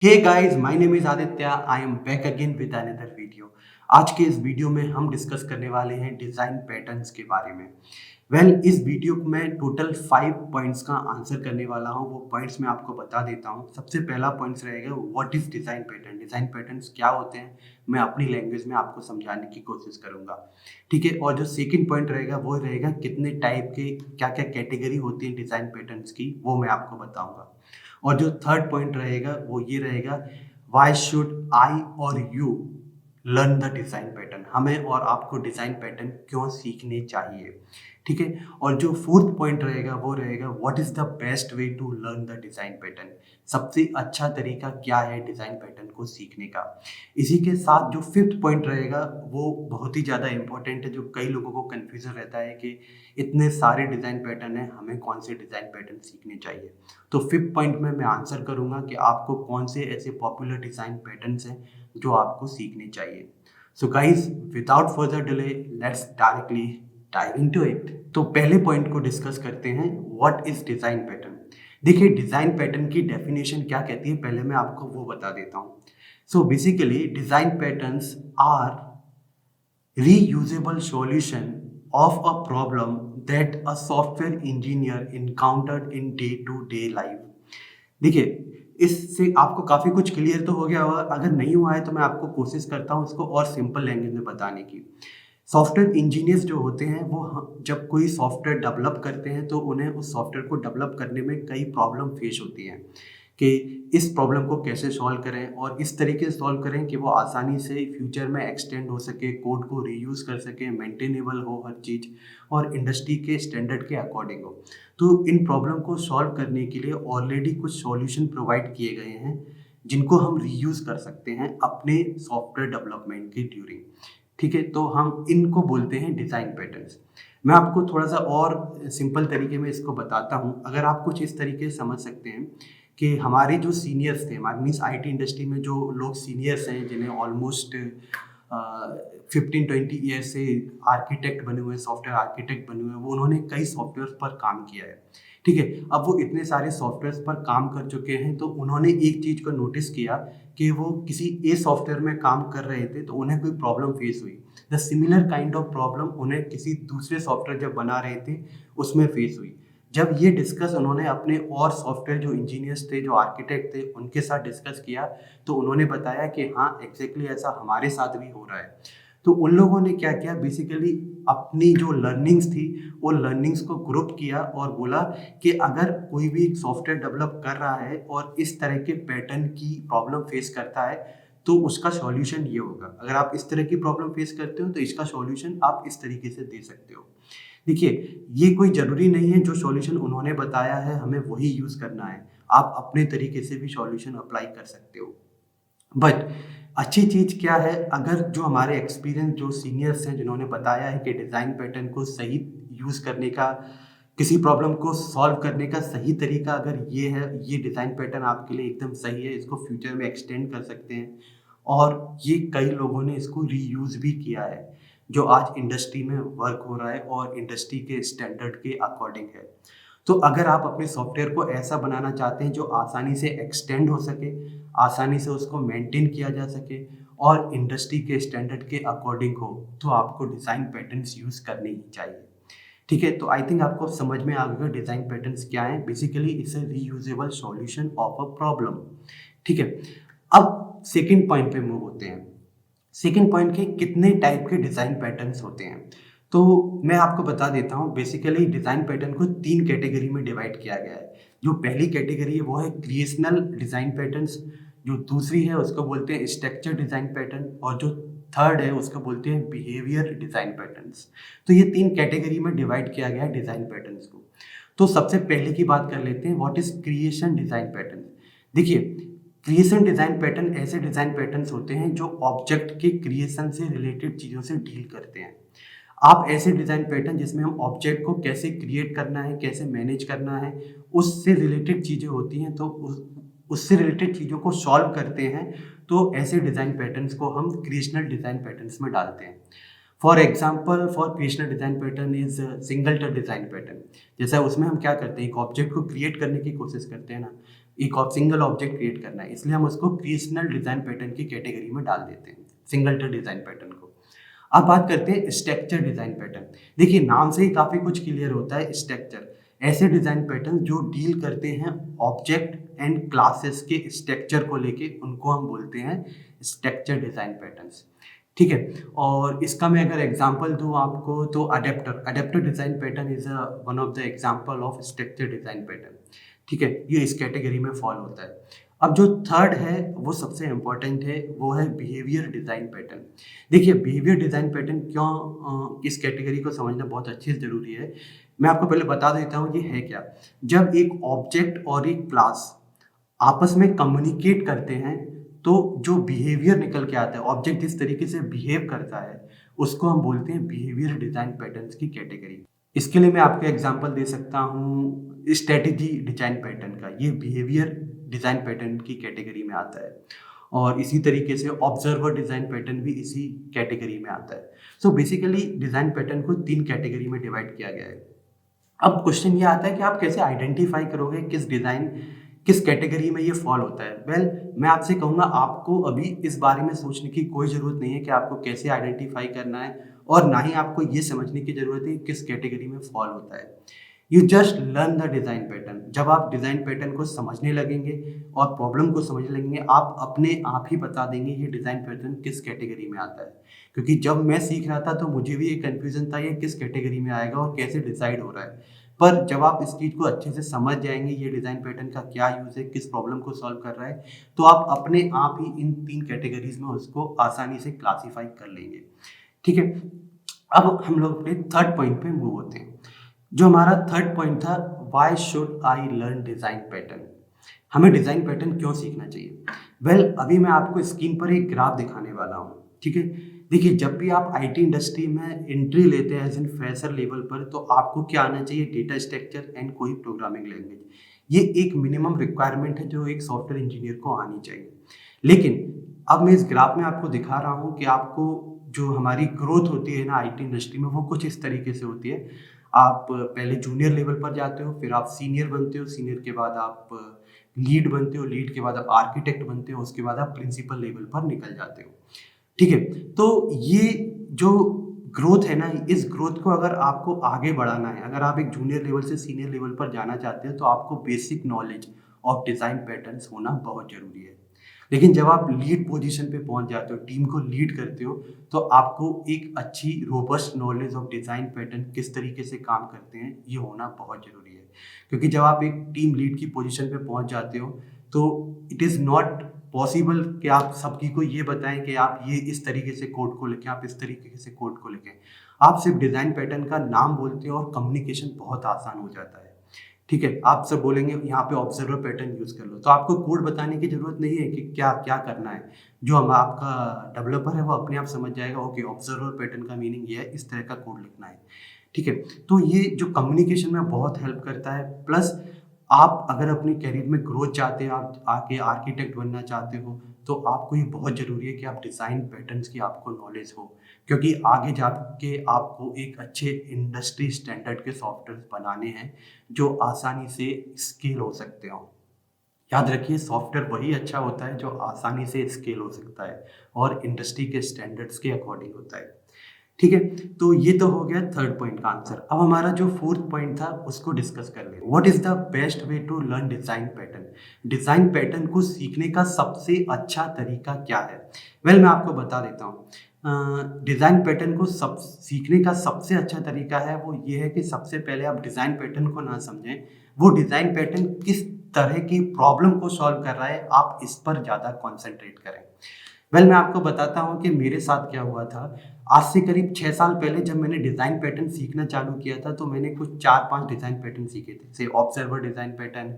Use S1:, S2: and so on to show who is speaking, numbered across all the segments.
S1: Hey guys, my name is Aditya. I am back again with another video. आज के इस video में हम डिस्कस करने वाले हैं डिज़ाइन पैटर्न्स के बारे में। इस वीडियो को मैं टोटल 5 पॉइंट्स का आंसर करने वाला हूं। वो पॉइंट्स मैं आपको बता देता हूं। सबसे पहला पॉइंट्स रहेगा what is design pattern. Design patterns क्या होते हैं, मैं अपनी लैंग्वेज में आपको समझाने की कोशिश करूंगा। ठीक है। और जो सेकंड पॉइंट रहेगा वो रहेगा कितने टाइप के क्या क्या कैटेगरी होती है डिज़ाइन पैटर्न्स की, वो मैं आपको बताऊंगा। और जो थर्ड पॉइंट रहेगा वो ये रहेगा, व्हाई शुड आई और you learn the design pattern. हमें और आपको डिज़ाइन पैटर्न क्यों सीखने चाहिए। ठीक है। और जो फोर्थ पॉइंट रहेगा वो रहेगा what is the best way to learn the design pattern. सबसे अच्छा तरीका क्या है डिज़ाइन पैटर्न को सीखने का। इसी के साथ जो फिफ्थ पॉइंट रहेगा वो बहुत ही ज़्यादा इंपॉर्टेंट है, जो कई लोगों को कन्फ्यूज़न रहता है कि इतने सारे डिज़ाइन पैटर्न हैं, हमें कौन से डिज़ाइन पैटर्न सीखने चाहिए। तो फिफ्थ पॉइंट में मैं आंसर करूंगा कि आपको कौन से ऐसे पॉपुलर डिज़ाइन पैटर्न्स हैं जो आपको सीखने चाहिए। So guys, without further delay let's directly dive into it. तो पहले पॉइंट को डिस्कस करते हैं, व्हाट इज डिज़ाइन पैटर्न। देखिए, डिज़ाइन पैटर्न की डेफिनेशन क्या कहती है, पहले मैं आपको वो बता देता हूँ। So basically design patterns are reusable solution of a problem that a software engineer encountered in day to day life। देखिए, इससे आपको काफ़ी कुछ क्लियर तो हो गया होगा। अगर नहीं हुआ है तो मैं आपको कोशिश करता हूँ इसको और सिंपल लैंग्वेज में बताने की। सॉफ्टवेयर इंजीनियर्स जो होते हैं वो जब कोई सॉफ्टवेयर डेवलप करते हैं तो उन्हें उस सॉफ्टवेयर को डेवलप करने में कई प्रॉब्लम फेस होती हैं कि इस प्रॉब्लम को कैसे सॉल्व करें और इस तरीके से सॉल्व करें कि वो आसानी से फ्यूचर में एक्सटेंड हो सके, कोड को रीयूज़ कर सके, मेंटेनेबल हो हर चीज़ और इंडस्ट्री के स्टैंडर्ड के अकॉर्डिंग हो। तो इन प्रॉब्लम को सॉल्व करने के लिए ऑलरेडी कुछ सॉल्यूशन प्रोवाइड किए गए हैं जिनको हम रीयूज़ कर सकते हैं अपने सॉफ्टवेयर डेवलपमेंट के ड्यूरिंग। ठीक है। तो हम इनको बोलते हैं डिज़ाइन पैटर्न्स। मैं आपको थोड़ा सा और सिंपल तरीके में इसको बताता हूँ। अगर आप कुछ इस तरीके से समझ सकते हैं कि हमारे जो सीनियर्स थे, हमारे मीन्स आईटी इंडस्ट्री में जो लोग सीनियर्स हैं जिन्हें ऑलमोस्ट 15-20 ईयर से आर्किटेक्ट बने हुए, सॉफ्टवेयर आर्किटेक्ट बने हुए, वो उन्होंने कई सॉफ्टवेयर पर काम किया है। ठीक है। अब वो इतने सारे सॉफ्टवेयर पर काम कर चुके हैं तो उन्होंने एक चीज़ को नोटिस किया कि वो किसी ए सॉफ्टवेयर में काम कर रहे थे तो उन्हें कोई प्रॉब्लम फेस हुई। The similar kind of problem उन्हें किसी दूसरे सॉफ्टवेयर जब बना रहे थे उसमें फेस हुई। जब ये डिस्कस उन्होंने अपने और सॉफ्टवेयर जो इंजीनियर्स थे, जो आर्किटेक्ट थे, उनके साथ डिस्कस किया तो उन्होंने बताया कि हाँ, एग्जैक्टली ऐसा हमारे साथ भी हो रहा है। तो उन लोगों ने क्या किया, बेसिकली अपनी जो लर्निंग्स थी वो लर्निंग्स को ग्रुप किया और बोला कि अगर कोई भी एक सॉफ्टवेयर डेवलप कर रहा है और इस तरह के पैटर्न की प्रॉब्लम फेस करता है तो उसका सॉल्यूशन ये होगा। अगर आप इस तरह की प्रॉब्लम फेस करते हो तो इसका सॉल्यूशन आप इस तरीके से दे सकते हो। देखिए, ये कोई ज़रूरी नहीं है जो सॉल्यूशन उन्होंने बताया है हमें वही यूज़ करना है। आप अपने तरीके से भी सॉल्यूशन अप्लाई कर सकते हो। बट अच्छी चीज़ क्या है, अगर जो हमारे एक्सपीरियंस जो सीनियर्स हैं जिन्होंने बताया है कि डिज़ाइन पैटर्न को सही यूज़ करने का, किसी प्रॉब्लम को सॉल्व करने का सही तरीका अगर ये है, ये डिज़ाइन पैटर्न आपके लिए एकदम सही है, इसको फ्यूचर में एक्सटेंड कर सकते हैं और ये कई लोगों ने इसको रीयूज़ भी किया है, जो आज इंडस्ट्री में वर्क हो रहा है और इंडस्ट्री के स्टैंडर्ड के अकॉर्डिंग है। तो अगर आप अपने सॉफ्टवेयर को ऐसा बनाना चाहते हैं जो आसानी से एक्सटेंड हो सके, आसानी से उसको मेंटेन किया जा सके और इंडस्ट्री के स्टैंडर्ड के अकॉर्डिंग हो, तो आपको डिज़ाइन पैटर्न्स यूज़ करने ही चाहिए। ठीक है। तो आई थिंक आपको समझ में आ गया डिज़ाइन पैटर्न्स क्या हैं। Basically it's a reusable solution of a problem. ठीक है। अब सेकंड पॉइंट पे मूव होते हैं। सेकंड पॉइंट के कितने टाइप के डिज़ाइन पैटर्न्स होते हैं, तो मैं आपको बता देता हूँ। बेसिकली डिज़ाइन पैटर्न को 3 कैटेगरी में डिवाइड किया गया है। जो पहली कैटेगरी है वो है क्रिएशनल डिज़ाइन पैटर्न्स, जो दूसरी है उसको बोलते हैं स्ट्रक्चर डिज़ाइन पैटर्न और जो थर्ड है उसको बोलते हैं बिहेवियर डिज़ाइन पैटर्न्स। तो ये 3 कैटेगरी में डिवाइड किया गया है डिज़ाइन पैटर्न्स को। तो सबसे पहले की बात कर लेते हैं, what is creation design pattern. देखिए, क्रिएशन डिज़ाइन पैटर्न ऐसे डिज़ाइन पैटर्न्स होते हैं जो ऑब्जेक्ट के क्रिएशन से रिलेटेड चीज़ों से डील करते हैं। आप ऐसे डिज़ाइन पैटर्न जिसमें हम ऑब्जेक्ट को कैसे क्रिएट करना है, कैसे मैनेज करना है, उससे रिलेटेड चीज़ें होती हैं, तो उससे रिलेटेड चीज़ों को सॉल्व करते हैं, तो ऐसे डिज़ाइन पैटर्न्स को हम क्रिएशनल डिज़ाइन पैटर्न्स में डालते हैं। For example, for creational design pattern is singleton design pattern. जैसा उसमें हम क्या करते हैं, एक ऑब्जेक्ट को क्रिएट करने की कोशिश करते हैं ना, एक और सिंगल ऑब्जेक्ट क्रिएट करना है, इसलिए हम उसको क्रिएशनल डिज़ाइन पैटर्न की कैटेगरी में डाल देते हैं, सिंगलटन डिज़ाइन पैटर्न को। अब बात करते हैं स्ट्रक्चर डिज़ाइन पैटर्न। देखिए नाम से ही काफ़ी कुछ क्लियर होता है। स्ट्रक्चर ऐसे डिज़ाइन पैटर्न जो डील करते हैं ऑब्जेक्ट एंड क्लासेस के स्ट्रक्चर को लेके, उनको हम बोलते हैं स्ट्रक्चर डिज़ाइन पैटर्न्स। ठीक है, और इसका मैं अगर एग्जांपल दूँ आपको तो adapter design pattern is one of the example of structure design pattern. ठीक है, ये इस कैटेगरी में फॉल होता है। अब जो थर्ड है वो सबसे इम्पोर्टेंट है, वो है बिहेवियर डिज़ाइन पैटर्न। देखिए बिहेवियर डिज़ाइन पैटर्न क्यों इस कैटेगरी को समझना बहुत अच्छे से ज़रूरी है, मैं आपको पहले बता देता हूँ ये है क्या। जब एक ऑब्जेक्ट और एक क्लास आपस में कम्युनिकेट करते हैं तो जो बिहेवियर निकल के आता है, ऑब्जेक्ट जिस तरीके से बिहेव करता है, उसको हम बोलते हैं बिहेवियर डिज़ाइन पैटर्न्स की कैटेगरी। इसके लिए मैं आपको एग्जांपल दे सकता हूँ स्ट्रेटेजी डिज़ाइन पैटर्न का, ये बिहेवियर डिज़ाइन पैटर्न की कैटेगरी में आता है। और इसी तरीके से ऑब्जर्वर डिज़ाइन पैटर्न भी इसी कैटेगरी में आता है। सो बेसिकली डिज़ाइन पैटर्न को 3 कैटेगरी में डिवाइड किया गया है। अब क्वेश्चन ये आता है कि आप कैसे आइडेंटिफाई करोगे किस डिज़ाइन किस कैटेगरी में ये फॉल होता है। वेल मैं आपसे कहूँगा आपको अभी इस बारे में सोचने की कोई ज़रूरत नहीं है कि आपको कैसे आइडेंटिफाई करना है, और ना ही आपको ये समझने की ज़रूरत है कि किस कैटेगरी में फॉल होता है। You just learn the design pattern. जब आप डिज़ाइन पैटर्न को समझने लगेंगे और प्रॉब्लम को समझने लगेंगे, आप अपने आप ही बता देंगे ये डिज़ाइन पैटर्न किस कैटेगरी में आता है। क्योंकि जब मैं सीख रहा था तो मुझे भी एक कन्फ्यूज़न था ये किस कैटेगरी में आएगा और कैसे डिसाइड हो रहा है। पर जब आप इस चीज़ को अच्छे से समझ जाएंगे ये डिज़ाइन पैटर्न का क्या यूज़ है, किस प्रॉब्लम को सॉल्व कर रहा है, तो आप अपने आप ही इन 3 कैटेगरीज में उसको आसानी से क्लासीफाई कर लेंगे। ठीक है, अब हम लोग अपने थर्ड पॉइंट पे मूव होते हैं। जो हमारा थर्ड पॉइंट था, why should I learn design pattern. हमें डिज़ाइन पैटर्न क्यों सीखना चाहिए। वेल अभी मैं आपको स्क्रीन पर एक ग्राफ दिखाने वाला हूँ। ठीक है, देखिए जब भी आप आईटी इंडस्ट्री में एंट्री लेते हैं एज एन फ्रेशर लेवल पर, तो आपको क्या आना चाहिए, डेटा स्ट्रक्चर एंड कोई प्रोग्रामिंग लैंग्वेज। ये एक मिनिमम रिक्वायरमेंट है जो एक सॉफ्टवेयर इंजीनियर को आनी चाहिए। लेकिन अब मैं इस ग्राफ में आपको दिखा रहा हूँ कि आपको जो हमारी ग्रोथ होती है ना आईटी इंडस्ट्री में, वो कुछ इस तरीके से होती है। आप पहले जूनियर लेवल पर जाते हो, फिर आप सीनियर बनते हो, सीनियर के बाद आप लीड बनते हो, लीड के बाद आप आर्किटेक्ट बनते हो, उसके बाद आप प्रिंसिपल लेवल पर निकल जाते हो। ठीक है, तो ये जो ग्रोथ है ना, इस ग्रोथ को अगर आपको आगे बढ़ाना है, अगर आप एक जूनियर लेवल से सीनियर लेवल पर जाना चाहते हो, तो आपको basic knowledge of design patterns होना बहुत ज़रूरी है। लेकिन जब आप लीड पोजीशन पे पहुंच जाते हो, टीम को लीड करते हो, तो आपको एक अच्छी robust knowledge of design pattern किस तरीके से काम करते हैं, ये होना बहुत ज़रूरी है। क्योंकि जब आप एक टीम लीड की पोजीशन पे पहुंच जाते हो, तो इट इज़ नॉट पॉसिबल कि आप सबकी को ये बताएं कि आप ये इस तरीके से कोड को लिखें, आप इस तरीके से कोड को लिखें। आप सिर्फ डिज़ाइन पैटर्न का नाम बोलते हो और कम्युनिकेशन बहुत आसान हो जाता है। ठीक है, आप सब बोलेंगे यहाँ पे ऑब्जर्वर पैटर्न यूज़ कर लो, तो आपको कोड बताने की ज़रूरत नहीं है कि क्या क्या करना है। जो हम आपका डेवलपर है वो अपने आप समझ जाएगा, ओके ऑब्जर्वर पैटर्न का मीनिंग ये है, इस तरह का कोड लिखना है। ठीक है, तो ये जो कम्युनिकेशन में बहुत हेल्प करता है। प्लस आप अगर अपनी कैरियर में ग्रोथ चाहते हैं, आप आके आर्किटेक्ट बनना चाहते हो, तो आपको ये बहुत ज़रूरी है कि आप डिज़ाइन पैटर्न्स की आपको नॉलेज हो, क्योंकि आगे जाके आपको एक अच्छे इंडस्ट्री स्टैंडर्ड के सॉफ्टवेयर बनाने हैं जो आसानी से स्केल हो सकते हो। याद रखिए सॉफ्टवेयर वही अच्छा होता है जो आसानी से स्केल हो सकता है और इंडस्ट्री के स्टैंडर्ड्स के अकॉर्डिंग होता है। ठीक है, तो ये तो हो गया थर्ड पॉइंट का आंसर। अब हमारा जो फोर्थ पॉइंट था उसको डिस्कस कर लें। What is the best way to learn design pattern. Design pattern को सीखने का सबसे अच्छा तरीका क्या है। वेल मैं आपको बता देता हूँ। डिज़ाइन पैटर्न को सब सीखने का सबसे अच्छा तरीका है वो ये है कि सबसे पहले आप डिज़ाइन पैटर्न को ना समझें, वो डिज़ाइन पैटर्न किस तरह की प्रॉब्लम को सॉल्व कर रहा है, आप इस पर ज़्यादा कॉन्सेंट्रेट करें। वेल मैं आपको बताता हूँ कि मेरे साथ क्या हुआ था। आज से करीब 6 साल पहले जब मैंने डिज़ाइन पैटर्न सीखना चालू किया था, तो मैंने कुछ 4-5 डिज़ाइन पैटर्न सीखे थे, जैसे observer design pattern,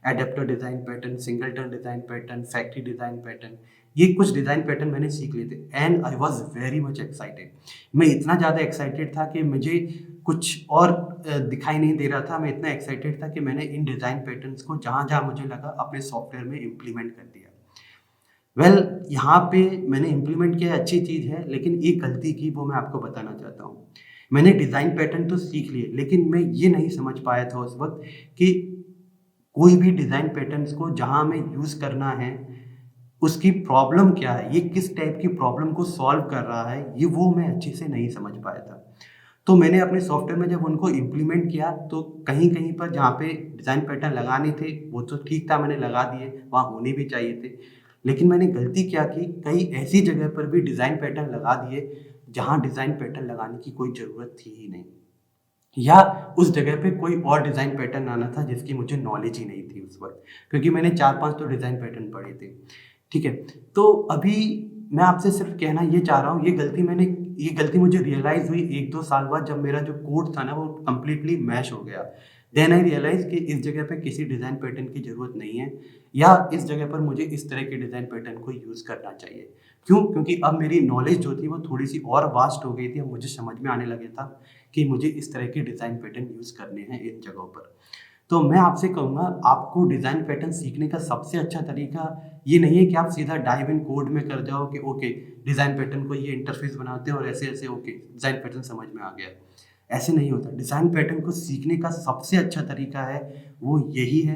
S1: adapter design pattern, singleton design pattern, factory design pattern. ये कुछ डिज़ाइन पैटर्न मैंने सीख लिए थे and I was very much excited. मैं इतना ज़्यादा एक्साइटेड था कि मुझे कुछ और दिखाई नहीं दे रहा था। मैं इतना एक्साइटेड था कि मैंने इन डिज़ाइन पैटर्न्स को जहाँ-जहाँ मुझे लगा अपने सॉफ्टवेयर में इम्प्लीमेंट कर दिया। वेल यहाँ पे मैंने इम्प्लीमेंट किया, अच्छी चीज़ है, लेकिन एक गलती की वो मैं आपको बताना चाहता हूँ। मैंने डिज़ाइन पैटर्न तो सीख लिए, लेकिन मैं ये नहीं समझ पाया था उस वक़्त कि कोई भी डिज़ाइन पैटर्न्स को जहाँ हमें यूज़ करना है, उसकी प्रॉब्लम क्या है, ये किस टाइप की प्रॉब्लम को सॉल्व कर रहा है, ये वो मैं अच्छे से नहीं समझ पाया था। तो मैंने अपने सॉफ्टवेयर में जब उनको इम्प्लीमेंट किया, तो कहीं-कहीं पर जहाँ पे डिज़ाइन पैटर्न लगाने थे, वो तो ठीक था, मैंने लगा दिए, वहाँ होने भी चाहिए थे। लेकिन मैंने गलती क्या की, कई ऐसी जगह पर भी डिज़ाइन पैटर्न लगा दिए, जहाँ डिज़ाइन पैटर्न लगाने की कोई ज़रूरत थी ही नहीं। या उस जगह पे कोई और डिज़ाइन पैटर्न आना था जिसकी मुझे नॉलेज ही नहीं थी उस वक़्त, क्योंकि मैंने 4-5 तो डिज़ाइन पैटर्न पढ़े थे। ठीक है? तो अभी मैं आपसे सिर्फ़ कहना ये चाह रहा हूँ, ये गलती मुझे रियलाइज़ हुई 1-2 साल बाद, जब मेरा जो कोड था ना वो कंप्लीटली मैश हो गया। देन आई रियलाइज़ कि इस जगह पे किसी डिज़ाइन पैटर्न की ज़रूरत नहीं है, या इस जगह पर मुझे इस तरह के डिज़ाइन पैटर्न को यूज़ करना चाहिए। क्यों? क्योंकि अब मेरी नॉलेज जो थी वो थोड़ी-सी और वास्ट हो गई थी, अब मुझे समझ में आने लगा था कि मुझे इस तरह के डिज़ाइन पैटर्न यूज़ करने हैं इन जगहों पर। तो मैं आपसे कहूँगा, आपको डिज़ाइन पैटर्न सीखने का सबसे अच्छा तरीका ये नहीं है कि आप सीधा डाइव इन कोड में कर जाओ कि ओके, डिज़ाइन पैटर्न को ये इंटरफ़ेस बनाते हैं और ऐसे-ऐसे ओके, डिज़ाइन पैटर्न समझ में आ गया। ऐसे नहीं होता। डिज़ाइन पैटर्न को सीखने का सबसे अच्छा तरीका है, वो यही है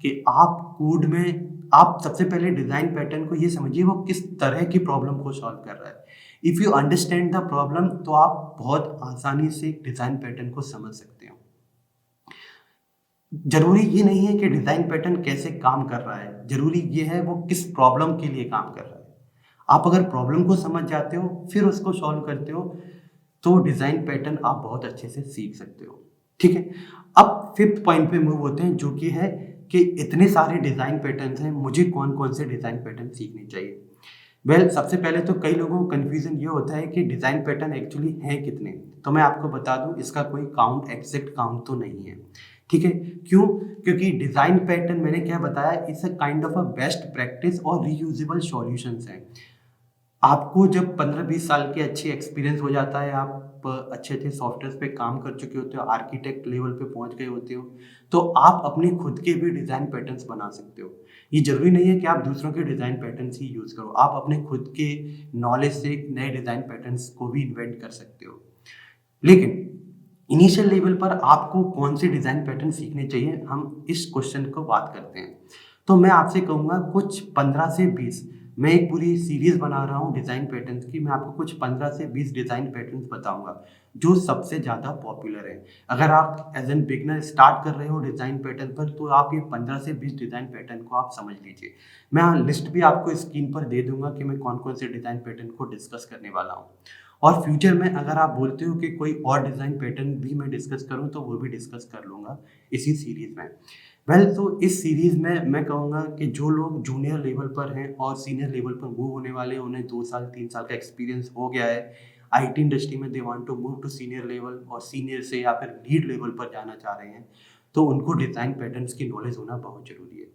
S1: कि आप कोड में आप सबसे पहले डिज़ाइन पैटर्न को ये समझिए वो किस तरह की प्रॉब्लम को सॉल्व कर रहा है। If you understand the problem, तो आप बहुत आसानी से डिज़ाइन पैटर्न को समझ सकते हो। ज़रूरी ये नहीं है कि डिज़ाइन पैटर्न कैसे काम कर रहा है, ज़रूरी ये है वो किस प्रॉब्लम के लिए काम कर रहा है। आप अगर प्रॉब्लम को समझ जाते हो, फिर उसको सॉल्व करते हो, तो डिज़ाइन पैटर्न आप बहुत अच्छे से सीख सकते हो। ठीक है? अब 5th पॉइंट पे मूव होते हैं, जो कि है कि इतने सारे डिज़ाइन पैटर्न्स हैं, मुझे कौन-कौन से डिज़ाइन पैटर्न सीखने चाहिए। सबसे पहले तो कई लोगों को कन्फ्यूज़न ये होता है कि डिज़ाइन पैटर्न एक्चुअली हैं कितने? तो मैं आपको बता दूँ, इसका कोई एग्ज़ैक्ट काउंट तो नहीं है। ठीक है? क्यों? क्योंकि डिज़ाइन पैटर्न मैंने क्या बताया, it's a kind of a best practice और रीयूजेबल सॉल्यूशंस हैं। आपको जब 15-20 साल के अच्छे एक्सपीरियंस हो जाता है, आप अच्छे-अच्छे सॉफ्टवेयर्स पे काम कर चुके होते हो, आर्किटेक्ट लेवल पे पहुँच गए होते हो, तो आप अपने खुद के भी डिज़ाइन पैटर्न्स बना सकते हो। ये ज़रूरी नहीं है कि आप दूसरों के डिज़ाइन पैटर्न्स ही यूज़ करो, आप अपने खुद के नॉलेज से नए डिज़ाइन पैटर्न्स को भी इन्वेंट कर सकते हो। लेकिन इनिशियल लेवल पर आपको कौन से डिज़ाइन पैटर्न सीखने चाहिए, हम इस क्वेश्चन को बात करते हैं। तो मैं आपसे कहूँगा कुछ 15 से 20, मैं एक पूरी सीरीज़ बना रहा हूँ डिज़ाइन पैटर्न्स की, मैं आपको कुछ 15 से 20 डिज़ाइन पैटर्न्स बताऊँगा, जो सबसे ज़्यादा पॉपुलर हैं। अगर आप एज़ एन बिगिनर स्टार्ट कर रहे हो डिज़ाइन पैटर्न पर, तो आप ये 15 से 20 डिज़ाइन पैटर्न को आप समझ लीजिए। मैं लिस्ट भी आपको स्क्रीन पर दे दूँगा कि मैं कौन-कौन से डिज़ाइन पैटर्न को डिस्कस करने वाला हूँ। और फ्यूचर में अगर आप बोलते हो कि कोई और डिज़ाइन पैटर्न भी मैं डिस्कस करूँ, तो वो भी डिस्कस कर लूँगा इसी सीरीज़ में। तो इस सीरीज़ में मैं कहूँगा कि जो लोग जूनियर लेवल पर हैं और सीनियर लेवल पर मूव होने वाले हैं, उन्हें 2 साल 3 साल का एक्सपीरियंस हो गया है, आईटी इंडस्ट्री में they want to move to senior level, और सीनियर से या फिर लीड लेवल पर जाना चाह रहे हैं, तो उनको डिज़ाइन पैटर्न्स की नॉलेज होना बहुत ज़रूरी है।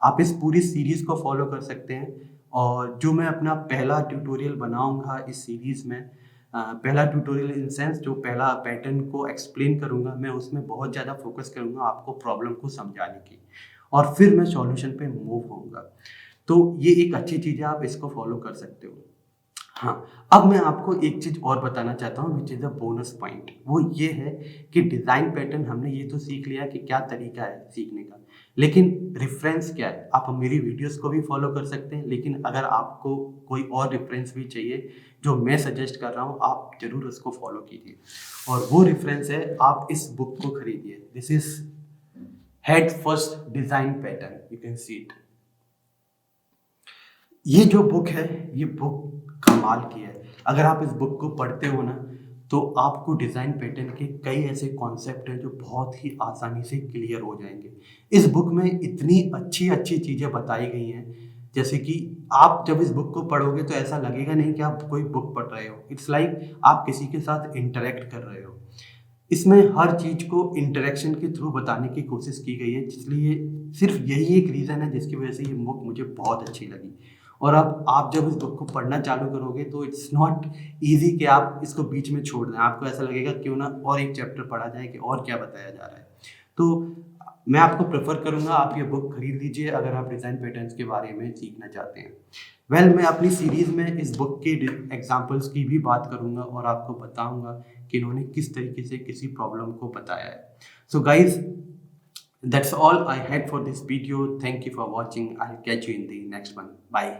S1: आप इस पूरी सीरीज़ को फॉलो कर सकते हैं, और जो मैं अपना पहला ट्यूटोरियल बनाऊँगा इस सीरीज़ में, पहला ट्यूटोरियल इन सेंस जो पहला पैटर्न को एक्सप्लेन करूँगा, मैं उसमें बहुत ज़्यादा फ़ोकस करूँगा आपको प्रॉब्लम को समझाने की, और फिर मैं सॉल्यूशन पे मूव होऊँगा। तो ये एक अच्छी चीज़ है, आप इसको फ़ॉलो कर सकते हो। हाँ, अब मैं आपको एक चीज़ और बताना चाहता हूँ, which is a bonus point. वो ये है कि डिज़ाइन पैटर्न हमने ये तो सीख लिया कि क्या तरीका है सीखने का, लेकिन रेफ़रेंस क्या है? आप मेरी वीडियोज़ को भी फ़ॉलो कर सकते हैं, लेकिन अगर आपको कोई और रेफ़रेंस भी चाहिए, जो मैं सजेस्ट कर रहा हूँ, आप ज़रूर उसको फ़ॉलो कीजिए। और वो रेफ़रेंस है, आप इस बुक को खरीदिए। This is head first design pattern, you can see it. ये जो बुक है, ये बुक कमाल की है। अगर आप इस बुक को पढ़ते हो ना, तो आपको डिज़ाइन पैटर्न के कई ऐसे कॉन्सेप्ट हैं जो बहुत ही आसानी से क्लियर हो जाएँगे। इस बुक में इतनी अच्छी-अच्छी चीज़ें बताई गई हैं, जैसे कि आप जब इस बुक को पढ़ोगे तो ऐसा लगेगा नहीं कि आप कोई बुक पढ़ रहे हो। इट्स लाइक आप किसी के साथ इंटरैक्ट कर रहे हो। इसमें हर चीज़ को इंटरैक्शन के थ्रू बताने की कोशिश की गई है, इसलिए सिर्फ़ यही एक रीज़न है जिसकी वज़ह से ये बुक मुझे बहुत अच्छी लगी। और अब आप जब इस बुक को पढ़ना चालू करोगे, तो इट्स नॉट ईज़ी कि आप इसको बीच में छोड़ दें। आपको ऐसा लगेगा क्यों ना और एक चैप्टर पढ़ा जाए कि और क्या बताया जा रहा है। तो मैं आपको प्रेफ़र करूँगा, आप ये बुक खरीद लीजिए अगर आप डिज़ाइन पैटर्न्स के बारे में सीखना चाहते हैं। मैं अपनी सीरीज़ में इस बुक के एग्ज़ाम्पल्स की भी बात करूँगा और आपको बताऊँगा कि इन्होंने किस तरीके से किसी प्रॉब्लम को बताया है। So guys, That's all I had for this video. Thank you for watching. I'll catch you in the next one. Bye.